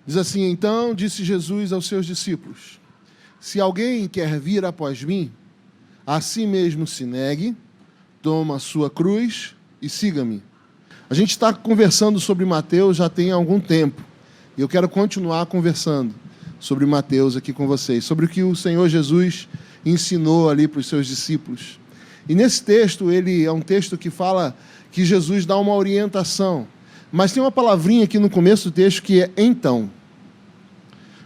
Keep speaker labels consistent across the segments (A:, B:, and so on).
A: Diz assim: então disse Jesus aos seus discípulos: se alguém quer vir após mim, a si mesmo se negue, toma a sua cruz e siga-me. A gente está conversando sobre Mateus já tem algum tempo, e eu quero continuar conversando sobre Mateus aqui com vocês, sobre o que o Senhor Jesus ensinou ali para os seus discípulos. E nesse texto, ele é um texto que fala que Jesus dá uma orientação, mas tem uma palavrinha aqui no começo do texto que é então.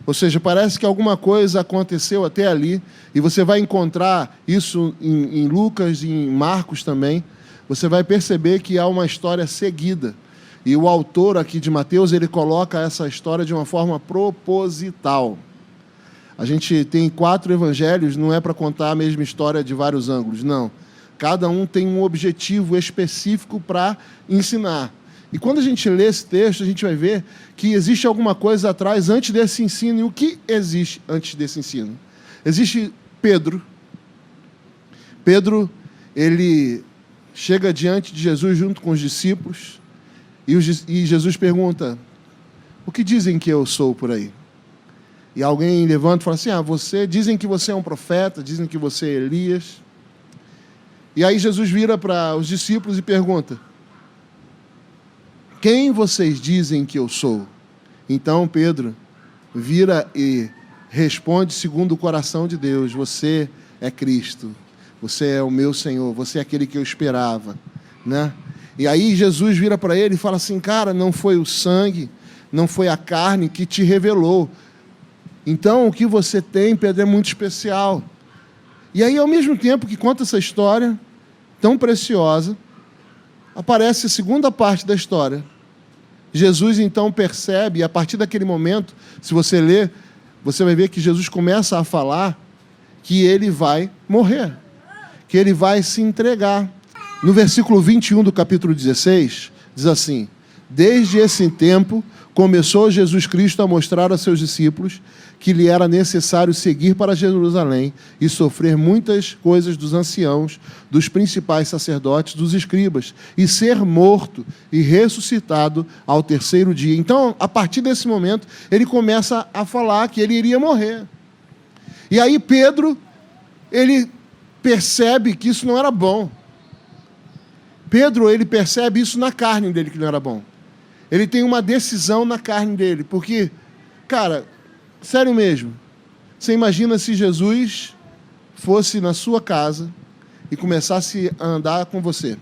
A: Ou seja, parece que alguma coisa aconteceu até ali, e você vai encontrar isso em Lucas e em Marcos também. Você vai perceber que há uma história seguida. E o autor aqui de Mateus, ele coloca essa história de uma forma proposital. A gente tem 4 evangelhos, não é para contar a mesma história de vários ângulos, não. Cada um tem um objetivo específico para ensinar. E quando a gente lê esse texto, a gente vai ver que existe alguma coisa atrás, antes desse ensino. E o que existe antes desse ensino? Existe Pedro. Pedro, ele chega diante de Jesus junto com os discípulos, e Jesus pergunta: o que dizem que eu sou por aí? E alguém levanta e fala assim: dizem que você é um profeta, dizem que você é Elias. E aí Jesus vira para os discípulos e pergunta: quem vocês dizem que eu sou? Então Pedro vira e responde segundo o coração de Deus: você é Cristo, você é o meu Senhor, você é aquele que eu esperava, né? E aí Jesus vira para ele e fala assim: cara, não foi o sangue, não foi a carne que te revelou. Então o que você tem, Pedro, é muito especial. E aí, ao mesmo tempo que conta essa história tão preciosa, aparece a segunda parte da história. Jesus então percebe, e a partir daquele momento, se você ler, você vai ver que Jesus começa a falar que ele vai morrer, que ele vai se entregar. No versículo 21 do capítulo 16, diz assim: desde esse tempo começou Jesus Cristo a mostrar a seus discípulos que lhe era necessário seguir para Jerusalém e sofrer muitas coisas dos anciãos, dos principais sacerdotes, dos escribas, e ser morto e ressuscitado ao terceiro dia. Então, a partir desse momento, ele começa a falar que ele iria morrer. E aí Pedro, ele percebe que isso não era bom. Pedro, ele percebe isso na carne dele, que não era bom. Ele tem uma decisão na carne dele, porque, cara, sério mesmo, você imagina se Jesus fosse na sua casa e começasse a andar com você,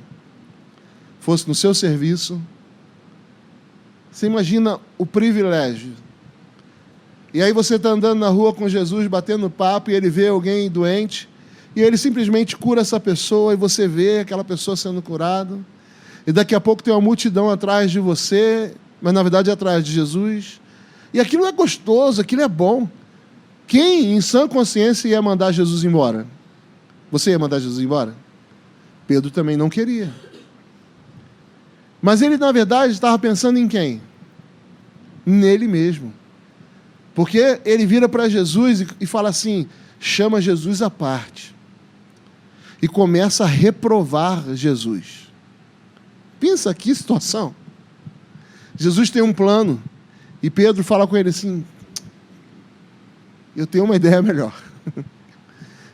A: fosse no seu serviço, você imagina o privilégio. E aí você está andando na rua com Jesus, batendo papo, e ele vê alguém doente, e ele simplesmente cura essa pessoa, e você vê aquela pessoa sendo curada, e daqui a pouco tem uma multidão atrás de você, mas na verdade é atrás de Jesus. E aquilo é gostoso, aquilo é bom. Quem, em sã consciência, ia mandar Jesus embora? Você ia mandar Jesus embora? Pedro também não queria. Mas ele, na verdade, estava pensando em quem? Nele mesmo. Porque ele vira para Jesus e fala assim, chama Jesus à parte. E começa a reprovar Jesus. Pensa que situação. Jesus tem um plano. E Pedro fala com ele assim: eu tenho uma ideia melhor.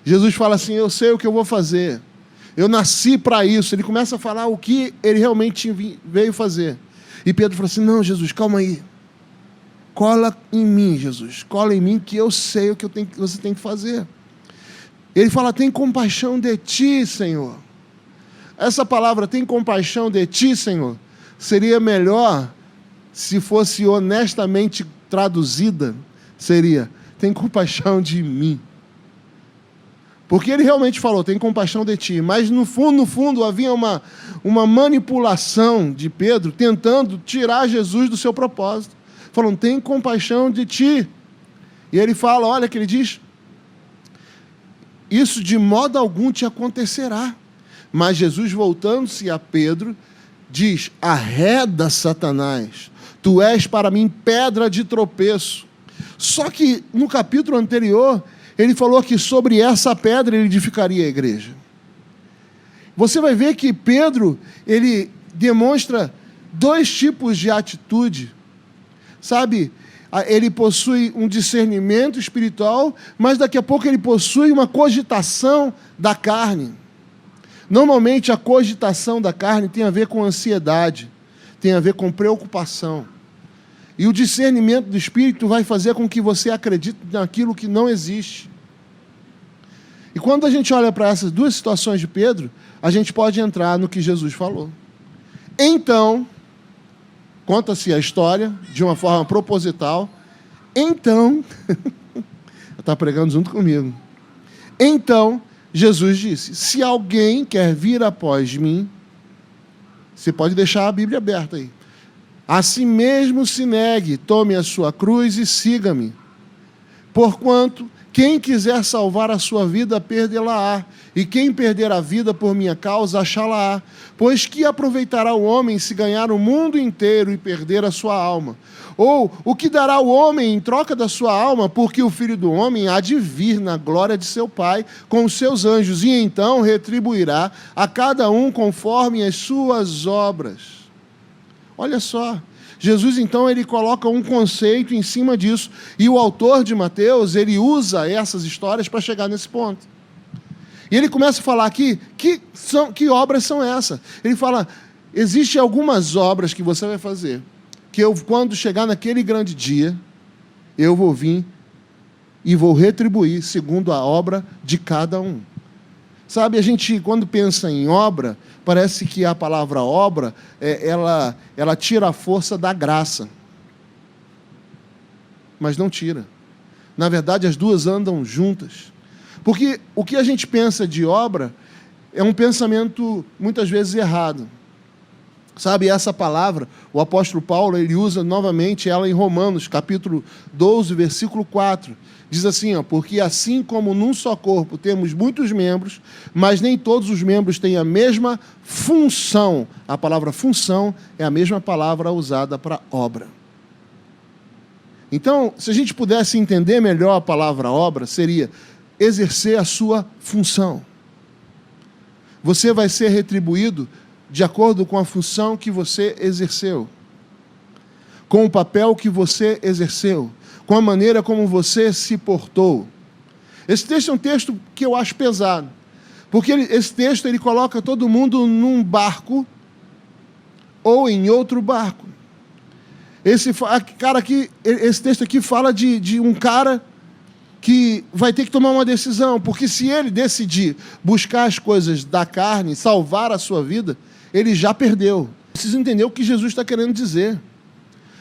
A: Jesus fala assim: eu sei o que eu vou fazer. Eu nasci para isso. Ele começa a falar o que ele realmente veio fazer. E Pedro fala assim: não, Jesus, calma aí. Cola em mim, Jesus. Cola em mim que eu sei o que você tem que fazer. Ele fala: tem compaixão de ti, Senhor. Essa palavra, tem compaixão de ti, Senhor, seria melhor se fosse honestamente traduzida, seria: tem compaixão de mim. Porque ele realmente falou: tem compaixão de ti. Mas no fundo, havia uma manipulação de Pedro, tentando tirar Jesus do seu propósito. Falando: tem compaixão de ti. E ele fala, olha que ele diz: isso de modo algum te acontecerá. Mas Jesus, voltando-se a Pedro, diz: arreda, Satanás, tu és para mim pedra de tropeço. Só que no capítulo anterior, ele falou que sobre essa pedra ele edificaria a igreja. Você vai ver que Pedro, ele demonstra 2 tipos de atitude. Sabe, ele possui um discernimento espiritual, mas daqui a pouco ele possui uma cogitação da carne. Normalmente a cogitação da carne tem a ver com ansiedade, tem a ver com preocupação. E o discernimento do Espírito vai fazer com que você acredite naquilo que não existe. E quando a gente olha para essas duas situações de Pedro, a gente pode entrar no que Jesus falou. Então, conta-se a história de uma forma proposital. Então, está pregando junto comigo. Então, Jesus disse: se alguém quer vir após mim, você pode deixar a Bíblia aberta aí. A si mesmo se negue, tome a sua cruz e siga-me. Porquanto, quem quiser salvar a sua vida, perdê-la-á. E quem perder a vida por minha causa, achá-la-á. Pois que aproveitará o homem se ganhar o mundo inteiro e perder a sua alma? Ou o que dará o homem em troca da sua alma? Porque o Filho do Homem há de vir na glória de seu Pai com os seus anjos, e então retribuirá a cada um conforme as suas obras. Olha só, Jesus então ele coloca um conceito em cima disso, e o autor de Mateus ele usa essas histórias para chegar nesse ponto. E ele começa a falar aqui, que obras são essas? Ele fala, existem algumas obras que você vai fazer, que eu, quando chegar naquele grande dia, eu vou vir e vou retribuir segundo a obra de cada um. Sabe, a gente, quando pensa em obra, parece que a palavra obra, ela tira a força da graça. Mas não tira. Na verdade, as duas andam juntas. Porque o que a gente pensa de obra é um pensamento, muitas vezes, errado. Sabe, essa palavra, o apóstolo Paulo, ele usa novamente ela em Romanos, capítulo 12, versículo 4. Diz assim, porque assim como num só corpo temos muitos membros, mas nem todos os membros têm a mesma função. A palavra função é a mesma palavra usada para obra. Então, se a gente pudesse entender melhor a palavra obra, seria exercer a sua função. Você vai ser retribuído de acordo com a função que você exerceu, com o papel que você exerceu, com a maneira como você se portou. Esse texto é um texto que eu acho pesado, porque esse texto ele coloca todo mundo num barco ou em outro barco. Esse texto aqui fala de um cara que vai ter que tomar uma decisão, porque se ele decidir buscar as coisas da carne, salvar a sua vida, ele já perdeu. Preciso entender o que Jesus está querendo dizer.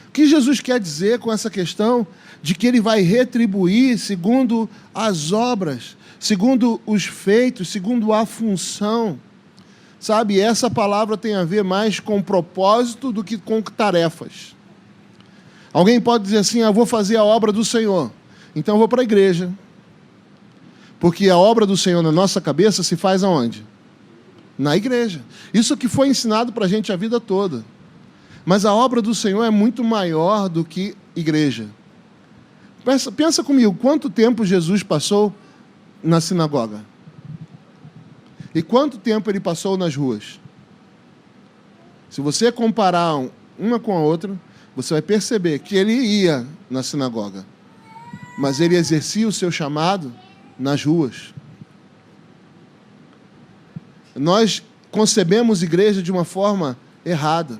A: O que Jesus quer dizer com essa questão de que ele vai retribuir segundo as obras, segundo os feitos, segundo a função. Sabe, essa palavra tem a ver mais com propósito do que com tarefas. Alguém pode dizer assim, eu vou fazer a obra do Senhor, então eu vou para a igreja. Porque a obra do Senhor na nossa cabeça se faz aonde? Na igreja. Isso que foi ensinado para a gente a vida toda. Mas a obra do Senhor é muito maior do que igreja. Pensa comigo, quanto tempo Jesus passou na sinagoga? E quanto tempo ele passou nas ruas? Se você comparar uma com a outra, você vai perceber que ele ia na sinagoga, mas ele exercia o seu chamado nas ruas. Nós concebemos igreja de uma forma errada.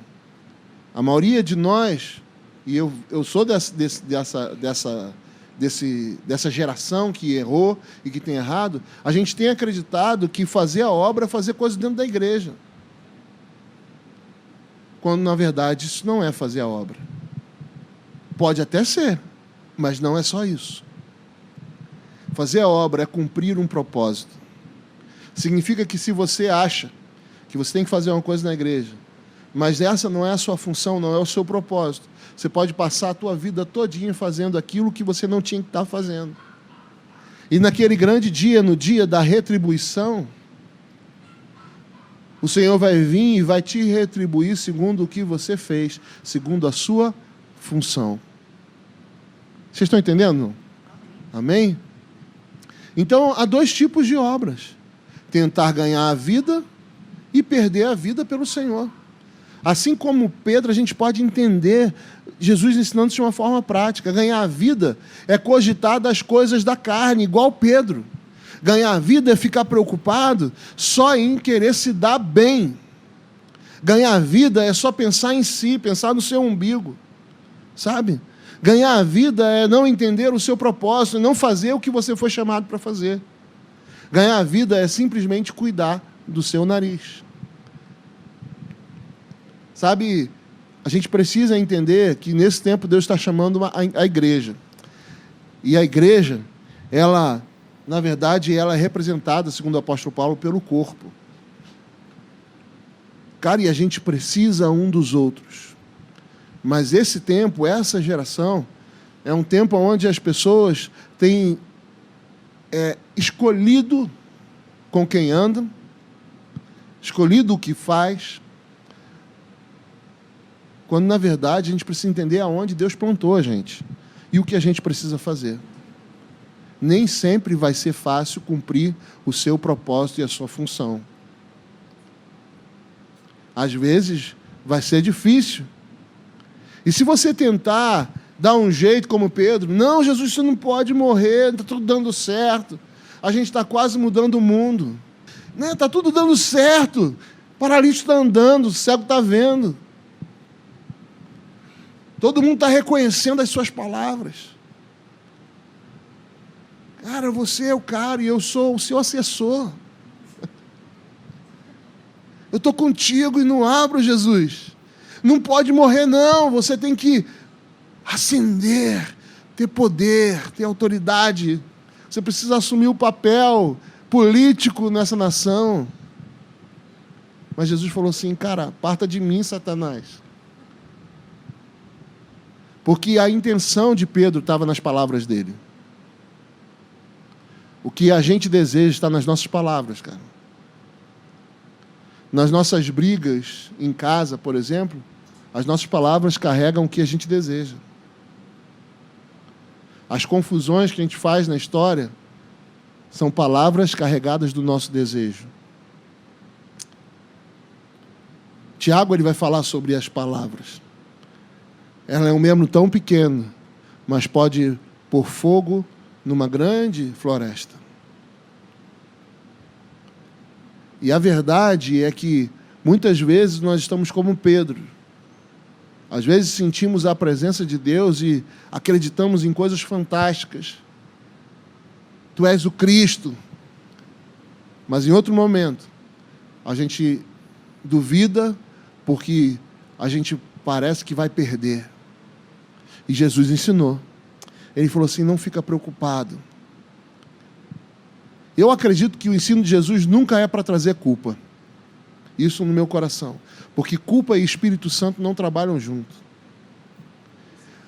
A: A maioria de nós, e eu sou dessa geração que errou e que tem errado, a gente tem acreditado que fazer a obra é fazer coisas dentro da igreja. Quando, na verdade, isso não é fazer a obra. Pode até ser, mas não é só isso. Fazer a obra é cumprir um propósito. Significa que se você acha que você tem que fazer uma coisa na igreja, mas essa não é a sua função, não é o seu propósito, você pode passar a tua vida todinha fazendo aquilo que você não tinha que estar fazendo. E naquele grande dia, no dia da retribuição, o Senhor vai vir e vai te retribuir segundo o que você fez, segundo a sua função. Vocês estão entendendo? Amém? Então, há dois tipos de obras. Tentar ganhar a vida e perder a vida pelo Senhor. Assim como Pedro, a gente pode entender Jesus ensinando isso de uma forma prática. Ganhar a vida é cogitar das coisas da carne, igual Pedro. Ganhar a vida é ficar preocupado só em querer se dar bem. Ganhar a vida é só pensar em si, pensar no seu umbigo, sabe? Ganhar a vida é não entender o seu propósito, não fazer o que você foi chamado para fazer. Ganhar a vida é simplesmente cuidar do seu nariz. Sabe, a gente precisa entender que nesse tempo Deus está chamando a igreja. E a igreja, ela, na verdade, ela é representada, segundo o apóstolo Paulo, pelo corpo. Cara, e a gente precisa um dos outros. Mas esse tempo, essa geração, é um tempo onde as pessoas têm escolhido com quem andam, escolhido o que faz, quando, na verdade, a gente precisa entender aonde Deus plantou a gente e o que a gente precisa fazer. Nem sempre vai ser fácil cumprir o seu propósito e a sua função. Às vezes, vai ser difícil. E se você tentar dar um jeito como Pedro, não, Jesus, você não pode morrer, está tudo dando certo, a gente está quase mudando o mundo. Está tudo dando certo, o paralítico está andando, o cego está vendo. Todo mundo está reconhecendo as suas palavras. Cara, você é o cara e eu sou o seu assessor. Eu estou contigo e não abro, Jesus. Não pode morrer, não. Você tem que ascender, ter poder, ter autoridade. Você precisa assumir o papel político nessa nação. Mas Jesus falou assim, cara, parta de mim, Satanás. Porque a intenção de Pedro estava nas palavras dele. O que a gente deseja está nas nossas palavras, cara. Nas nossas brigas em casa, por exemplo, as nossas palavras carregam o que a gente deseja. As confusões que a gente faz na história são palavras carregadas do nosso desejo. Tiago, ele vai falar sobre as palavras. Ela é um membro tão pequeno, mas pode pôr fogo numa grande floresta. E a verdade é que, muitas vezes, nós estamos como Pedro. Às vezes sentimos a presença de Deus e acreditamos em coisas fantásticas. Tu és o Cristo. Mas, em outro momento, a gente duvida porque a gente parece que vai perder. E Jesus ensinou. Ele falou assim, não fica preocupado. Eu acredito que o ensino de Jesus nunca é para trazer culpa. Isso no meu coração. Porque culpa e Espírito Santo não trabalham juntos.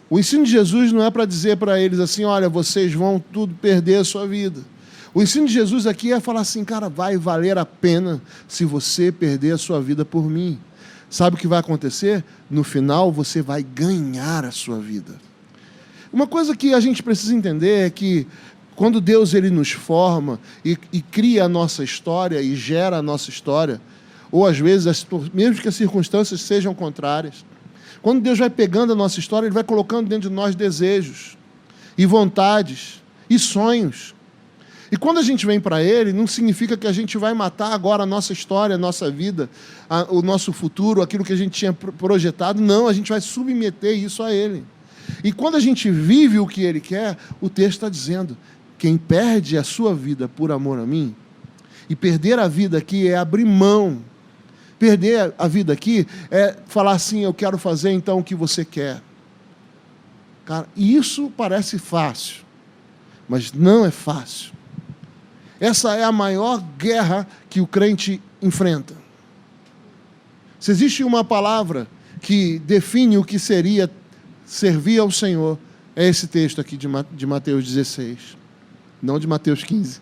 A: O ensino de Jesus não é para dizer para eles assim, olha, vocês vão tudo perder a sua vida. O ensino de Jesus aqui é falar assim, cara, vai valer a pena se você perder a sua vida por mim. Sabe o que vai acontecer? No final, você vai ganhar a sua vida. Uma coisa que a gente precisa entender é que quando Deus ele nos forma e cria a nossa história e gera a nossa história, ou às vezes, mesmo que as circunstâncias sejam contrárias, quando Deus vai pegando a nossa história, Ele vai colocando dentro de nós desejos, e vontades, e sonhos. E quando a gente vem para Ele, não significa que a gente vai matar agora a nossa história, a nossa vida, o nosso futuro, aquilo que a gente tinha projetado. Não, a gente vai submeter isso a Ele. E quando a gente vive o que Ele quer, o texto está dizendo, quem perde a sua vida por amor a mim, e perder a vida aqui é abrir mão. Perder a vida aqui é falar assim, eu quero fazer então o que você quer. Cara, isso parece fácil, mas não é fácil. Essa é a maior guerra que o crente enfrenta. Se existe uma palavra que define o que seria servir ao Senhor, é esse texto aqui de Mateus 16. Não de Mateus 15.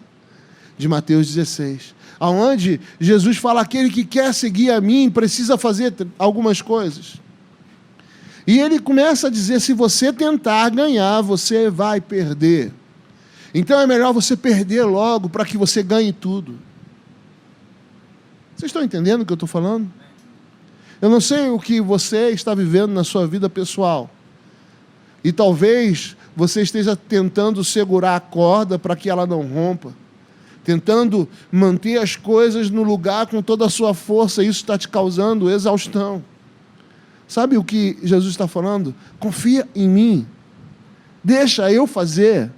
A: De Mateus 16. Onde Jesus fala, aquele que quer seguir a mim precisa fazer algumas coisas. E ele começa a dizer, se você tentar ganhar, você vai perder. Então é melhor você perder logo para que você ganhe tudo. Vocês estão entendendo o que eu estou falando? Eu não sei o que você está vivendo na sua vida pessoal. E talvez você esteja tentando segurar a corda para que ela não rompa. Tentando manter as coisas no lugar com toda a sua força. Isso está te causando exaustão. Sabe o que Jesus está falando? Confia em mim. Deixa eu fazer.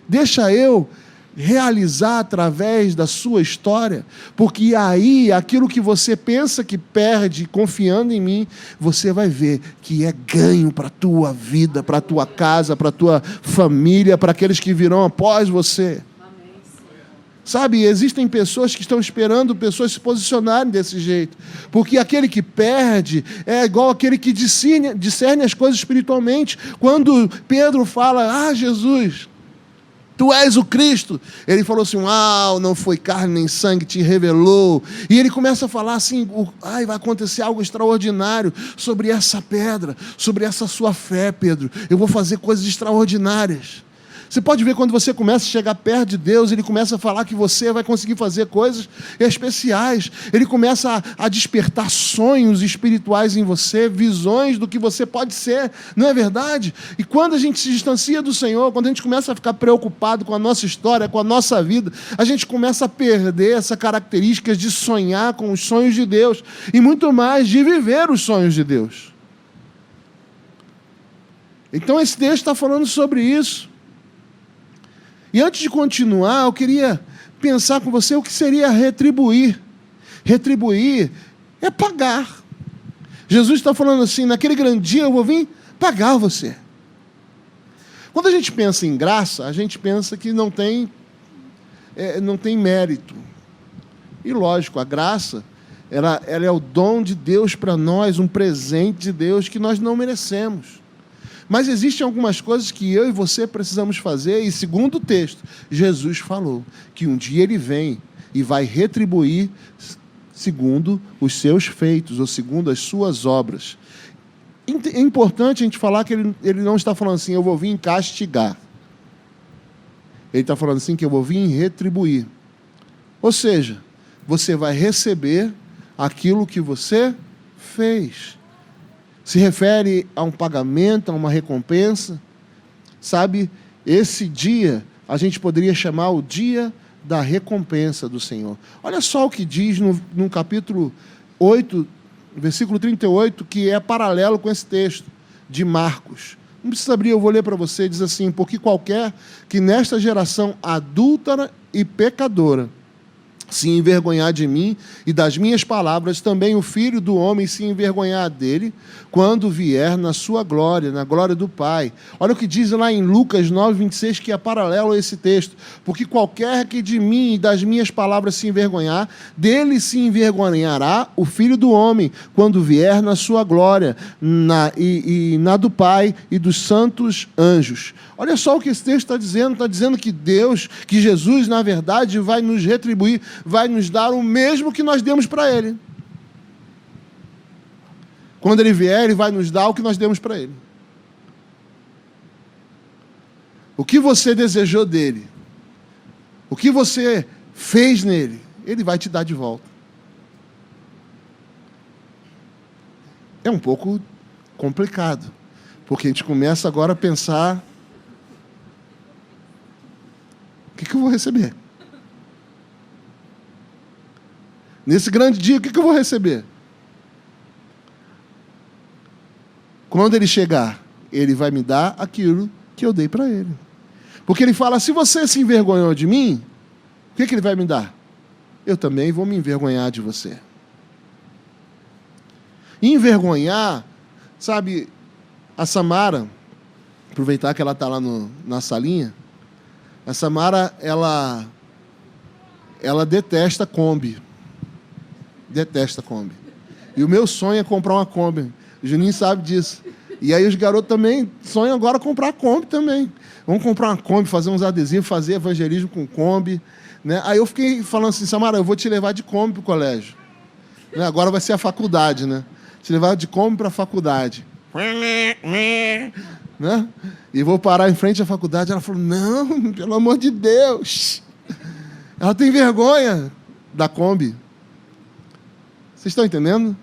A: Deixa eu realizar através da sua história, porque aí, aquilo que você pensa que perde confiando em mim, você vai ver que é ganho para a tua vida, para a tua casa, para a tua família, para aqueles que virão após você. Sabe, existem pessoas que estão esperando pessoas se posicionarem desse jeito, porque aquele que perde é igual aquele que discerne as coisas espiritualmente. Quando Pedro fala, Jesus, Tu és o Cristo. Ele falou assim, não foi carne nem sangue te revelou. E ele começa a falar assim, vai acontecer algo extraordinário sobre essa pedra, sobre essa sua fé, Pedro. Eu vou fazer coisas extraordinárias. Você pode ver quando você começa a chegar perto de Deus, Ele começa a falar que você vai conseguir fazer coisas especiais. Ele começa a despertar sonhos espirituais em você, visões do que você pode ser, não é verdade? E quando a gente se distancia do Senhor, quando a gente começa a ficar preocupado com a nossa história, com a nossa vida, a gente começa a perder essa característica de sonhar com os sonhos de Deus e muito mais de viver os sonhos de Deus. Então esse texto está falando sobre isso. E antes de continuar, eu queria pensar com você o que seria retribuir. Retribuir é pagar. Jesus está falando assim, naquele grande dia eu vou vir pagar você. Quando a gente pensa em graça, a gente pensa que não tem mérito. E lógico, a graça, ela é o dom de Deus para nós, um presente de Deus que nós não merecemos. Mas existem algumas coisas que eu e você precisamos fazer, e segundo o texto, Jesus falou que um dia Ele vem e vai retribuir segundo os seus feitos, ou segundo as suas obras. É importante a gente falar que ele não está falando assim, eu vou vir castigar. Ele está falando assim, que eu vou vir retribuir. Ou seja, você vai receber aquilo que você fez. Se refere a um pagamento, a uma recompensa. Sabe, esse dia, a gente poderia chamar o dia da recompensa do Senhor. Olha só o que diz no capítulo 8, versículo 38, que é paralelo com esse texto de Marcos. Não precisa abrir, eu vou ler para você. Diz assim, porque qualquer que nesta geração adúltera e pecadora se envergonhar de mim e das minhas palavras, também o Filho do Homem se envergonhar dele, quando vier na sua glória, na glória do Pai. Olha o que diz lá em Lucas 9, 26, que é paralelo a esse texto. Porque qualquer que de mim e das minhas palavras se envergonhar, dele se envergonhará o Filho do Homem, quando vier na sua glória, na do Pai e dos santos anjos. Olha só o que esse texto está dizendo que Deus, que Jesus, na verdade, vai nos retribuir, vai nos dar o mesmo que nós demos para Ele. Quando Ele vier, Ele vai nos dar o que nós demos para Ele. O que você desejou dEle, o que você fez nele, Ele vai te dar de volta. É um pouco complicado, porque a gente começa agora a pensar, o que eu vou receber? Nesse grande dia, o que eu vou receber? Quando Ele chegar, Ele vai me dar aquilo que eu dei para Ele. Porque Ele fala, se você se envergonhou de mim, o que Ele vai me dar? Eu também vou me envergonhar de você. Envergonhar, sabe, a Samara, aproveitar que ela está lá na salinha, a Samara, ela detesta Kombi. Detesta Kombi. E o meu sonho é comprar uma Kombi. O Juninho sabe disso. E aí os garotos também sonham agora comprar Kombi também. Vamos comprar uma Kombi, fazer uns adesivos, fazer evangelismo com Kombi. Né? Aí eu fiquei falando assim, Samara, eu vou te levar de Kombi para o colégio. Né? Agora vai ser a faculdade, né? Te levar de Kombi para a faculdade. Né? E vou parar em frente à faculdade. Ela falou, não, pelo amor de Deus. Ela tem vergonha da Kombi. Vocês estão entendendo?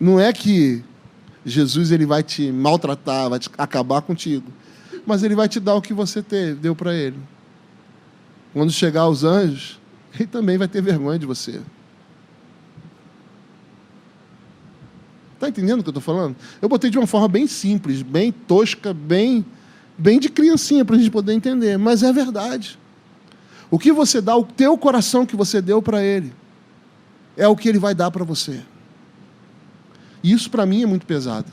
A: Não é que Jesus ele vai te maltratar, vai te acabar contigo, mas ele vai te dar o que você deu para ele. Quando chegar aos anjos, ele também vai ter vergonha de você. Está entendendo o que eu estou falando? Eu botei de uma forma bem simples, bem tosca, bem de criancinha, para a gente poder entender, mas é verdade. O que você dá, o teu coração que você deu para ele, é o que ele vai dar para você. E isso para mim é muito pesado.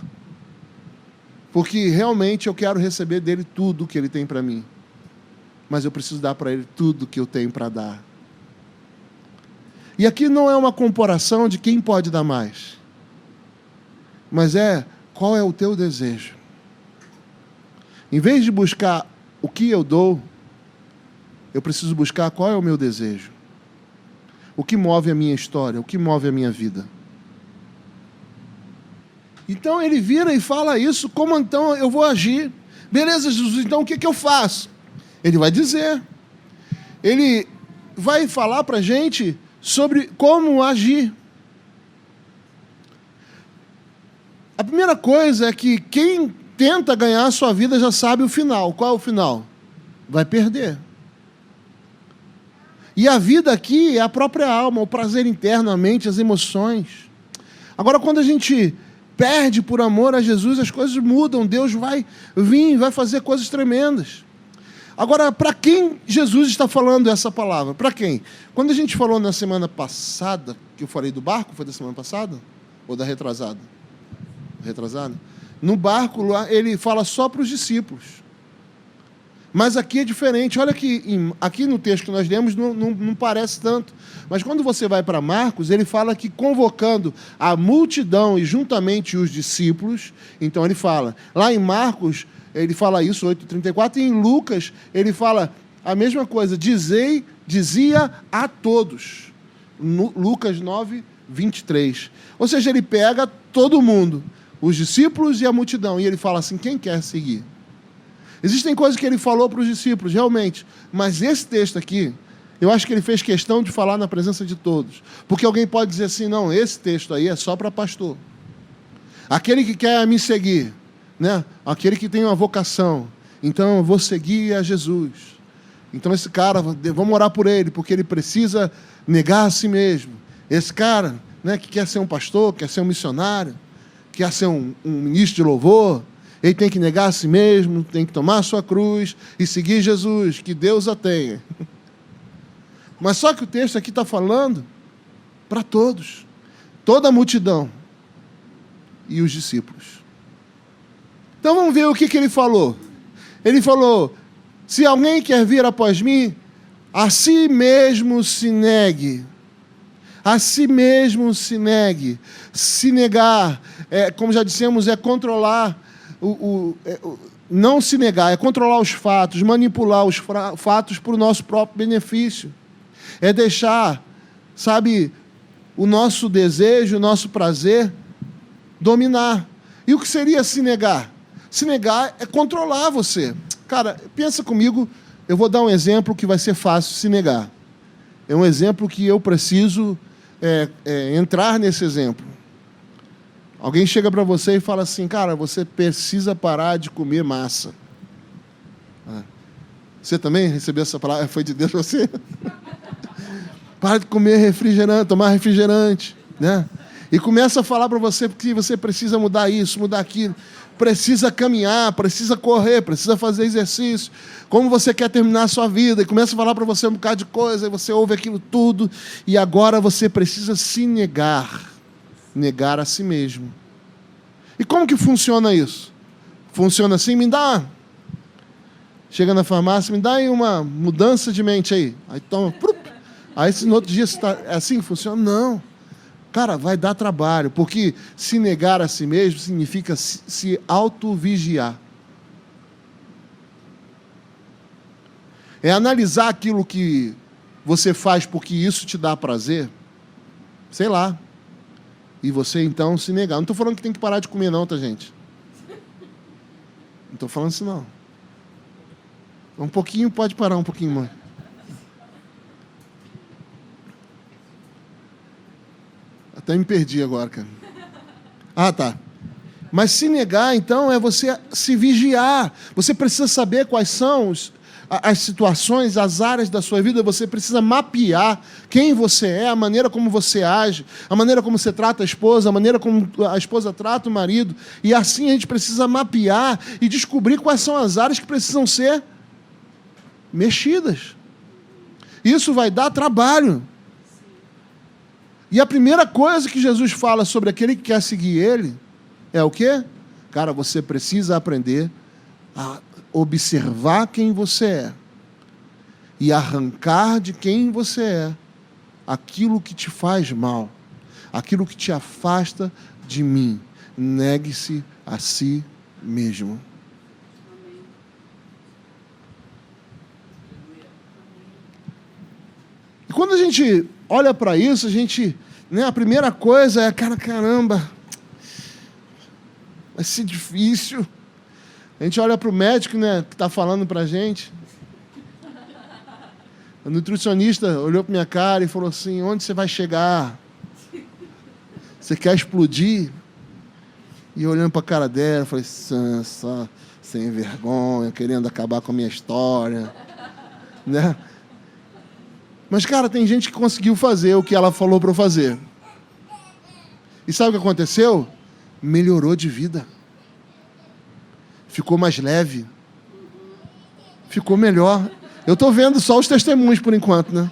A: Porque realmente eu quero receber dele tudo o que ele tem para mim. Mas eu preciso dar para ele tudo o que eu tenho para dar. E aqui não é uma comparação de quem pode dar mais. Mas qual é o teu desejo. Em vez de buscar o que eu dou, eu preciso buscar qual é o meu desejo. O que move a minha história, o que move a minha vida. Então ele vira e fala isso, como então eu vou agir? Beleza, Jesus, então o que eu faço? Ele vai dizer. Ele vai falar para a gente sobre como agir. A primeira coisa é que quem tenta ganhar a sua vida já sabe o final. Qual é o final? Vai perder. E a vida aqui é a própria alma, o prazer interno, a mente, as emoções. Agora, quando a gente perde por amor a Jesus, as coisas mudam. Deus vai vir, vai fazer coisas tremendas. Agora, para quem Jesus está falando essa palavra? Para quem? Quando a gente falou na semana passada, que eu falei do barco, foi da semana passada? Ou da retrasada? Retrasada? No barco, lá, ele fala só para os discípulos. Mas aqui é diferente. Olha que aqui no texto que nós lemos não parece tanto. Mas quando você vai para Marcos, ele fala que convocando a multidão e juntamente os discípulos, então ele fala. Lá em Marcos, ele fala isso, 8:34, e em Lucas, ele fala a mesma coisa. Dizia a todos. Lucas 9:23. Ou seja, ele pega todo mundo, os discípulos e a multidão, e ele fala assim, quem quer seguir? Existem coisas que ele falou para os discípulos, realmente, mas esse texto aqui, eu acho que ele fez questão de falar na presença de todos. Porque alguém pode dizer assim, não, esse texto aí é só para pastor. Aquele que quer me seguir, né? Aquele que tem uma vocação, então eu vou seguir a Jesus. Então esse cara, vamos orar por ele, porque ele precisa negar a si mesmo. Esse cara, né, que quer ser um pastor, quer ser um missionário, quer ser um ministro de louvor, ele tem que negar a si mesmo, tem que tomar a sua cruz e seguir Jesus, que Deus a tenha. Mas só que o texto aqui está falando para todos, toda a multidão e os discípulos. Então vamos ver o que ele falou. Ele falou, se alguém quer vir após mim, a si mesmo se negue. A si mesmo se negue. Se negar, como já dissemos, é controlar não se negar, é controlar os fatos, manipular os fatos para o nosso próprio benefício. É deixar, sabe, o nosso desejo, o nosso prazer dominar. E o que seria se negar? Se negar é controlar você. Cara, pensa comigo, eu vou dar um exemplo que vai ser fácil se negar. É um exemplo que eu preciso entrar nesse exemplo. Alguém chega para você e fala assim, cara, você precisa parar de comer massa. Você também recebeu essa palavra? Foi de Deus para você? Para de comer refrigerante, tomar refrigerante, né? E começa a falar para você que você precisa mudar isso, mudar aquilo. Precisa caminhar, precisa correr, precisa fazer exercício. Como você quer terminar a sua vida. E começa a falar para você um bocado de coisa, e você ouve aquilo tudo. E agora você precisa se negar. Negar a si mesmo. E como que funciona isso? Funciona assim, chega na farmácia, me dá aí uma mudança de mente aí. Aí toma, aí no outro dia é assim que funciona? Não. Cara, vai dar trabalho, porque se negar a si mesmo significa se auto-vigiar. É analisar aquilo que você faz porque isso te dá prazer, sei lá, e você então se negar. Não estou falando que tem que parar de comer não, tá, gente? Não estou falando isso não. Um pouquinho, pode parar um pouquinho mais. Até me perdi agora, cara. Ah, tá. Mas se negar, então, é você se vigiar. Você precisa saber quais são as situações, as áreas da sua vida. Você precisa mapear quem você é, a maneira como você age, a maneira como você trata a esposa, a maneira como a esposa trata o marido. E assim a gente precisa mapear e descobrir quais são as áreas que precisam ser mexidas. Isso vai dar trabalho. E a primeira coisa que Jesus fala sobre aquele que quer seguir ele é o quê? Cara, você precisa aprender a observar quem você é e arrancar de quem você é aquilo que te faz mal, aquilo que te afasta de mim. Negue-se a si mesmo. E quando a gente olha para isso, a gente, a primeira coisa é, caramba, vai ser difícil. A gente olha para o médico, que está falando para a gente. O nutricionista olhou para minha cara e falou assim, onde você vai chegar? Você quer explodir? E olhando para a cara dela, eu falei, só sem vergonha, querendo acabar com a minha história. Né? Mas, cara, tem gente que conseguiu fazer o que ela falou para eu fazer. E sabe o que aconteceu? Melhorou de vida. Ficou mais leve. Ficou melhor. Eu estou vendo só os testemunhos por enquanto, né?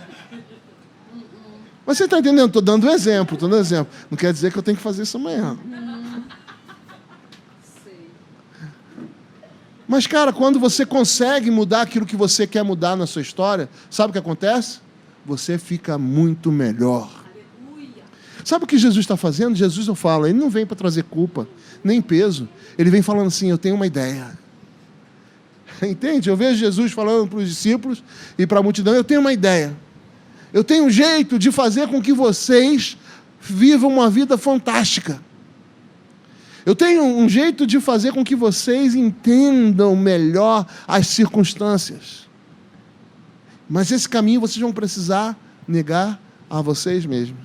A: Mas você está entendendo? Estou dando um exemplo, Não quer dizer que eu tenho que fazer isso amanhã. Mas, cara, quando você consegue mudar aquilo que você quer mudar na sua história, sabe o que acontece? Você fica muito melhor. Aleluia. Sabe o que Jesus está fazendo? Jesus, eu falo, ele não vem para trazer culpa, nem peso. Ele vem falando assim, eu tenho uma ideia. Entende? Eu vejo Jesus falando para os discípulos e para a multidão, eu tenho uma ideia. Eu tenho um jeito de fazer com que vocês vivam uma vida fantástica. Eu tenho um jeito de fazer com que vocês entendam melhor as circunstâncias. Mas esse caminho vocês vão precisar negar a vocês mesmos.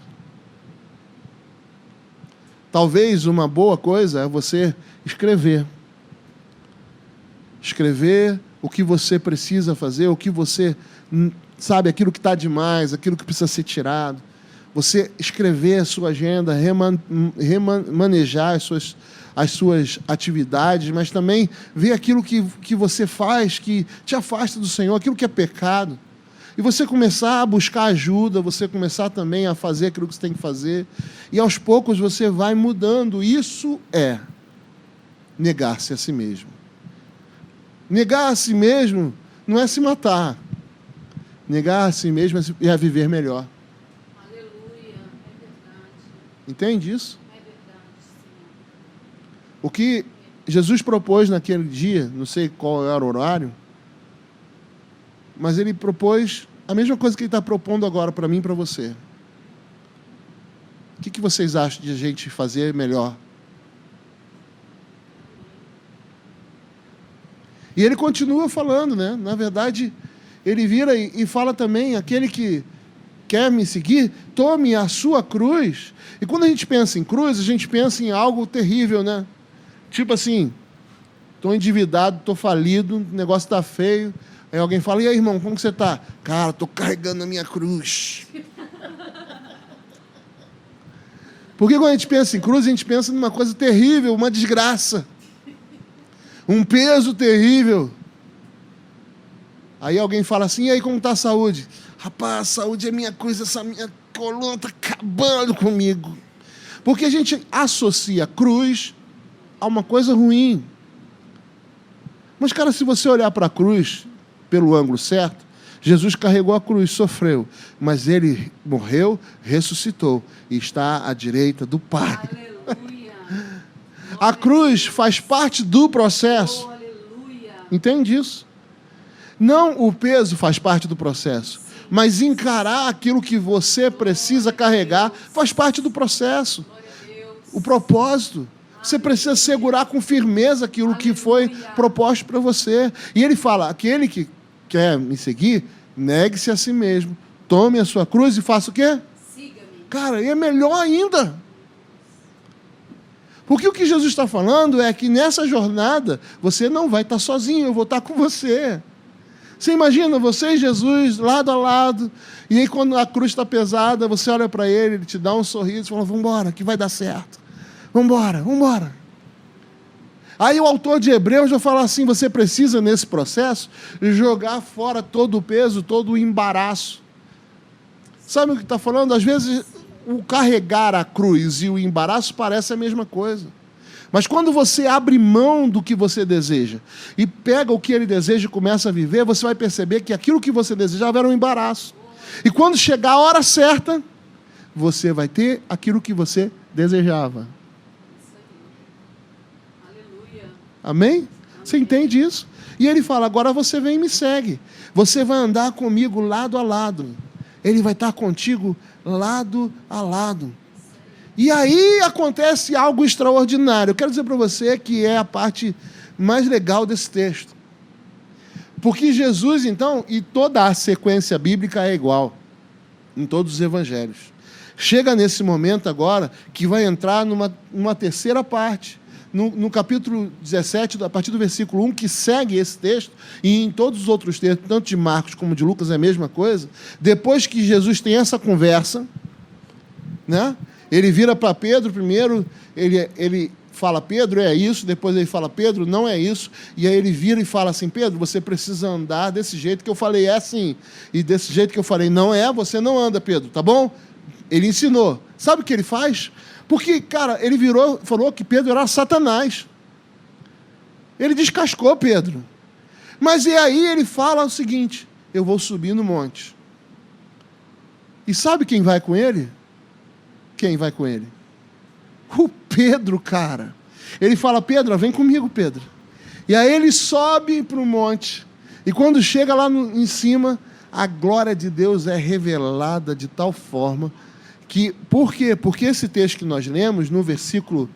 A: Talvez uma boa coisa é você escrever. Escrever o que você precisa fazer, o que você sabe, aquilo que está demais, aquilo que precisa ser tirado. Você escrever a sua agenda, remanejar as suas atividades, mas também ver aquilo que você faz, que te afasta do Senhor, aquilo que é pecado. E você começar a buscar ajuda, você começar também a fazer aquilo que você tem que fazer. E aos poucos você vai mudando. Isso é negar-se a si mesmo. Negar a si mesmo não é se matar. Negar a si mesmo é viver melhor.
B: Aleluia, é verdade.
A: Entende isso?
B: É verdade, sim.
A: O que Jesus propôs naquele dia, não sei qual era o horário, mas ele propôs a mesma coisa que ele está propondo agora para mim e para você. O que vocês acham de a gente fazer melhor? E ele continua falando, né? Na verdade, ele vira e fala também, aquele que quer me seguir, tome a sua cruz. E quando a gente pensa em cruz, a gente pensa em algo terrível, né? Tipo assim, estou endividado, estou falido, o negócio está feio. Aí alguém fala, e aí, irmão, como que você está? Cara, estou carregando a minha cruz. Porque quando a gente pensa em cruz, a gente pensa numa coisa terrível, uma desgraça. Um peso terrível. Aí alguém fala assim, e aí, como está a saúde? Rapaz, a saúde é minha coisa, essa minha coluna está acabando comigo. Porque a gente associa a cruz a uma coisa ruim. Mas, cara, se você olhar para a cruz pelo ângulo certo, Jesus carregou a cruz, sofreu, mas ele morreu, ressuscitou e está à direita do Pai.
B: Aleluia.
A: A cruz faz parte do processo.
B: Oh, aleluia.
A: Entende isso? Não o peso faz parte do processo, mas encarar aquilo que você precisa carregar faz parte do processo. O propósito. Você precisa segurar com firmeza aquilo que foi proposto para você. E ele fala, aquele que quer me seguir, negue-se a si mesmo, tome a sua cruz e faça o quê?
B: Siga-me.
A: Cara, e é melhor ainda. Porque o que Jesus está falando é que nessa jornada você não vai estar sozinho, eu vou estar com você. Você imagina você e Jesus lado a lado, e aí quando a cruz está pesada, você olha para ele te dá um sorriso e fala, vamos embora, que vai dar certo. Vamos embora. Aí o autor de Hebreus já fala assim, você precisa nesse processo jogar fora todo o peso, todo o embaraço. Sabe o que está falando? Às vezes o carregar a cruz e o embaraço parece a mesma coisa. Mas quando você abre mão do que você deseja e pega o que ele deseja e começa a viver, você vai perceber que aquilo que você desejava era um embaraço. E quando chegar a hora certa, você vai ter aquilo que você desejava.
B: Aleluia.
A: Amém? Você entende isso? E ele fala, agora você vem e me segue. Você vai andar comigo lado a lado. Ele vai estar contigo lado a lado. E aí acontece algo extraordinário. Eu quero dizer para você que é a parte mais legal desse texto. Porque Jesus, então, e toda a sequência bíblica é igual, em todos os evangelhos. Chega nesse momento agora, que vai entrar numa terceira parte. No capítulo 17, a partir do versículo 1, que segue esse texto, e em todos os outros textos, tanto de Marcos como de Lucas, é a mesma coisa. Depois que Jesus tem essa conversa, né? Ele vira para Pedro primeiro, ele fala, Pedro, é isso, depois ele fala, Pedro, não é isso, e aí ele vira e fala assim, Pedro, você precisa andar desse jeito que eu falei, é assim, e desse jeito que eu falei, não é, você não anda, Pedro, tá bom? Ele ensinou. Sabe o que ele faz? Porque, cara, ele falou que Pedro era Satanás. Ele descascou Pedro. Mas e aí ele fala o seguinte, eu vou subir no monte. E sabe quem vai com ele? Quem vai com ele? O Pedro, cara. Ele fala, Pedro, vem comigo, Pedro. E aí ele sobe para o monte. E quando chega lá em cima, a glória de Deus é revelada de tal forma que... Por quê? Porque esse texto que nós lemos, no versículo...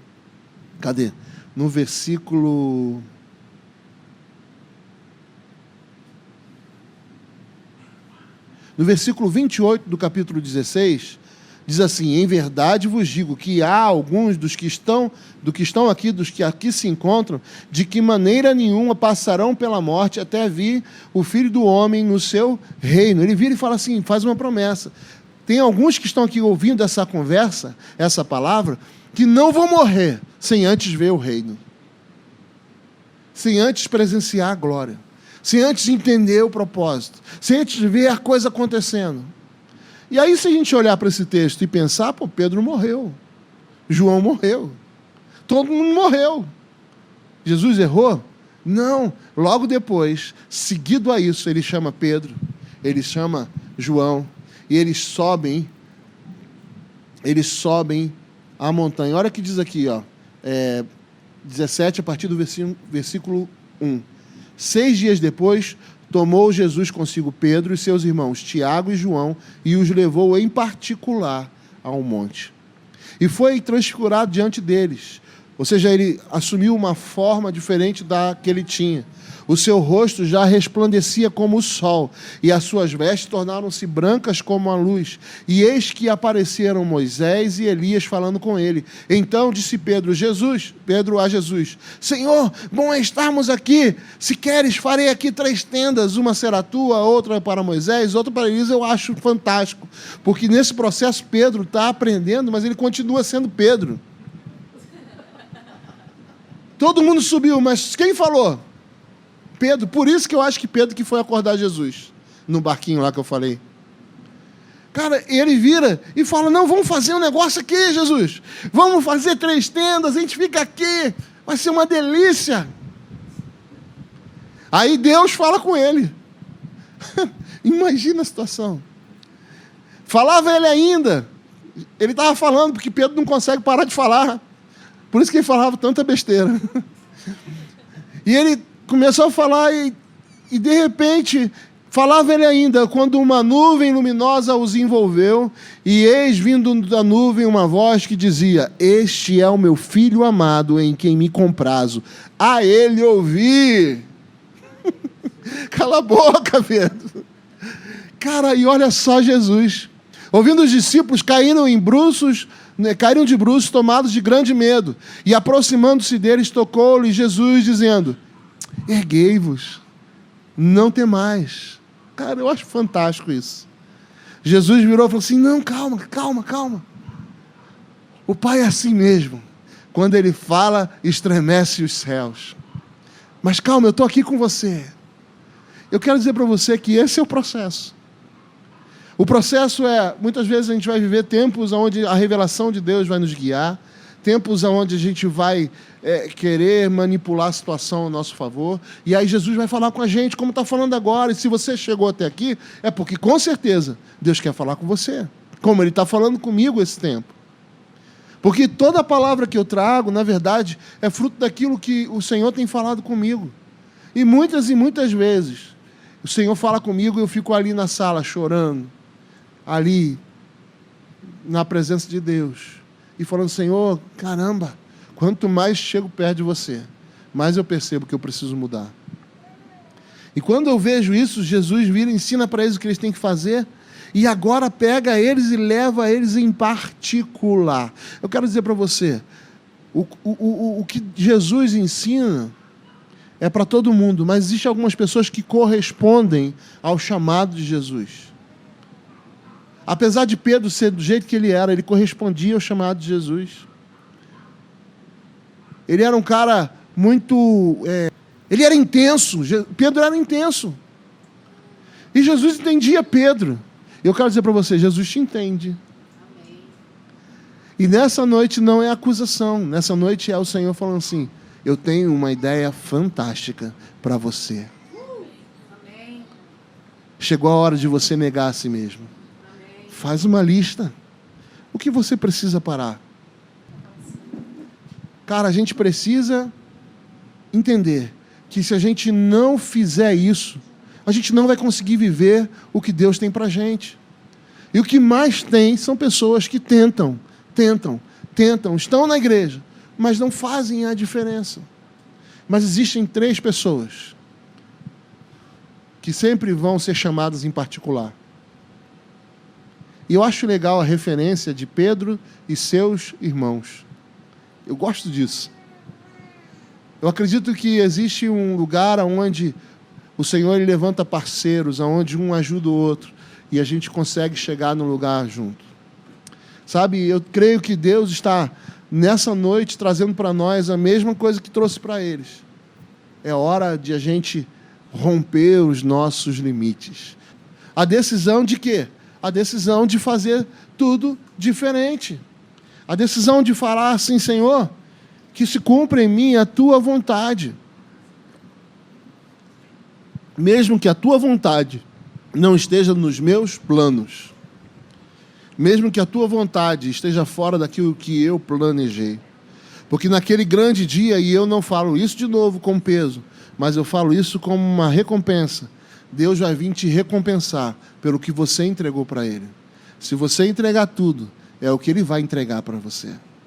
A: Cadê? No versículo... No versículo 28 do capítulo 16... Diz assim, em verdade vos digo que há alguns dos que estão aqui, dos que aqui se encontram, de que maneira nenhuma passarão pela morte até vir o Filho do Homem no seu reino. Ele vira e fala assim, faz uma promessa. Tem alguns que estão aqui ouvindo essa conversa, essa palavra, que não vão morrer sem antes ver o reino. Sem antes presenciar a glória. Sem antes entender o propósito. Sem antes ver a coisa acontecendo. E aí, se a gente olhar para esse texto e pensar, pô, Pedro morreu, João morreu, todo mundo morreu. Jesus errou? Não. Logo depois, seguido a isso, ele chama Pedro, ele chama João, e eles sobem a montanha. Olha o que diz aqui, 17, a partir do versículo 1. 6 dias depois, tomou Jesus consigo Pedro e seus irmãos Tiago e João e os levou em particular ao monte. E foi transfigurado diante deles. Ou seja, ele assumiu uma forma diferente da que ele tinha. O seu rosto já resplandecia como o sol, e as suas vestes tornaram-se brancas como a luz. E eis que apareceram Moisés e Elias falando com ele. Então disse Pedro a Jesus, Senhor, bom é estarmos aqui. Se queres, farei aqui 3 tendas. Uma será tua, outra para Moisés, outra para Elias. Eu acho fantástico. Porque nesse processo Pedro está aprendendo, mas ele continua sendo Pedro. Todo mundo subiu, mas quem falou? Pedro. Por isso que eu acho que Pedro que foi acordar Jesus, no barquinho lá que eu falei. Cara, ele vira e fala, não, vamos fazer um negócio aqui, Jesus. Vamos fazer 3 tendas, a gente fica aqui, vai ser uma delícia. Aí Deus fala com ele. Imagina a situação. Falava ele ainda. Ele estava falando, porque Pedro não consegue parar de falar. Por isso que ele falava tanta besteira. E ele começou a falar e de repente, falava ele ainda, quando uma nuvem luminosa os envolveu, e eis vindo da nuvem uma voz que dizia, este é o meu filho amado, em quem me comprazo. A ele ouvi. Cala a boca, Pedro. Cara, e olha só Jesus. Ouvindo os discípulos, caíram em bruços caíram de bruços, tomados de grande medo. E aproximando-se deles, tocou-lhe Jesus, dizendo: erguei-vos, não temais. Cara, eu acho fantástico isso. Jesus virou e falou assim: não, calma, calma, calma. O Pai é assim mesmo. Quando Ele fala, estremece os céus. Mas calma, eu estou aqui com você. Eu quero dizer para você que esse é o processo. O processo é, muitas vezes a gente vai viver tempos onde a revelação de Deus vai nos guiar, tempos onde a gente vai querer manipular a situação a nosso favor, e aí Jesus vai falar com a gente, como está falando agora, e se você chegou até aqui, é porque com certeza Deus quer falar com você, como Ele está falando comigo esse tempo. Porque toda a palavra que eu trago, na verdade, é fruto daquilo que o Senhor tem falado comigo. E muitas vezes, o Senhor fala comigo e eu fico ali na sala chorando, ali, na presença de Deus, e falando: Senhor, caramba, quanto mais chego perto de você, mais eu percebo que eu preciso mudar. E quando eu vejo isso, Jesus vira e ensina para eles o que eles têm que fazer, e agora pega eles e leva eles em particular. Eu quero dizer para você, o que Jesus ensina é para todo mundo, mas existem algumas pessoas que correspondem ao chamado de Jesus. Apesar de Pedro ser do jeito que ele era, ele correspondia ao chamado de Jesus. Ele era um cara muito... ele era intenso. Pedro era intenso. E Jesus entendia Pedro. Eu quero dizer para você, Jesus te entende.
B: Amém.
A: E nessa noite não é acusação. Nessa noite é o Senhor falando assim: eu tenho uma ideia fantástica para você.
B: Amém.
A: Chegou a hora de você negar a si mesmo.
B: Amém.
A: Faz uma lista. O que você precisa parar? Cara, a gente precisa entender que se a gente não fizer isso, a gente não vai conseguir viver o que Deus tem para a gente. E o que mais tem são pessoas que tentam, estão na igreja, mas não fazem a diferença. Mas existem 3 pessoas que sempre vão ser chamadas em particular. E eu acho legal a referência de Pedro e seus irmãos. Eu gosto disso. Eu acredito que existe um lugar onde o Senhor ele levanta parceiros, onde um ajuda o outro, e a gente consegue chegar no lugar junto. Sabe, eu creio que Deus está, nessa noite, trazendo para nós a mesma coisa que trouxe para eles. É hora de a gente romper os nossos limites. A decisão de quê? A decisão de fazer tudo diferente. A decisão de falar assim: Senhor, que se cumpra em mim a Tua vontade. Mesmo que a Tua vontade não esteja nos meus planos. Mesmo que a Tua vontade esteja fora daquilo que eu planejei. Porque naquele grande dia, e eu não falo isso de novo com peso, mas eu falo isso como uma recompensa. Deus vai vir te recompensar pelo que você entregou para Ele. Se você entregar tudo, é o que Ele vai entregar para você.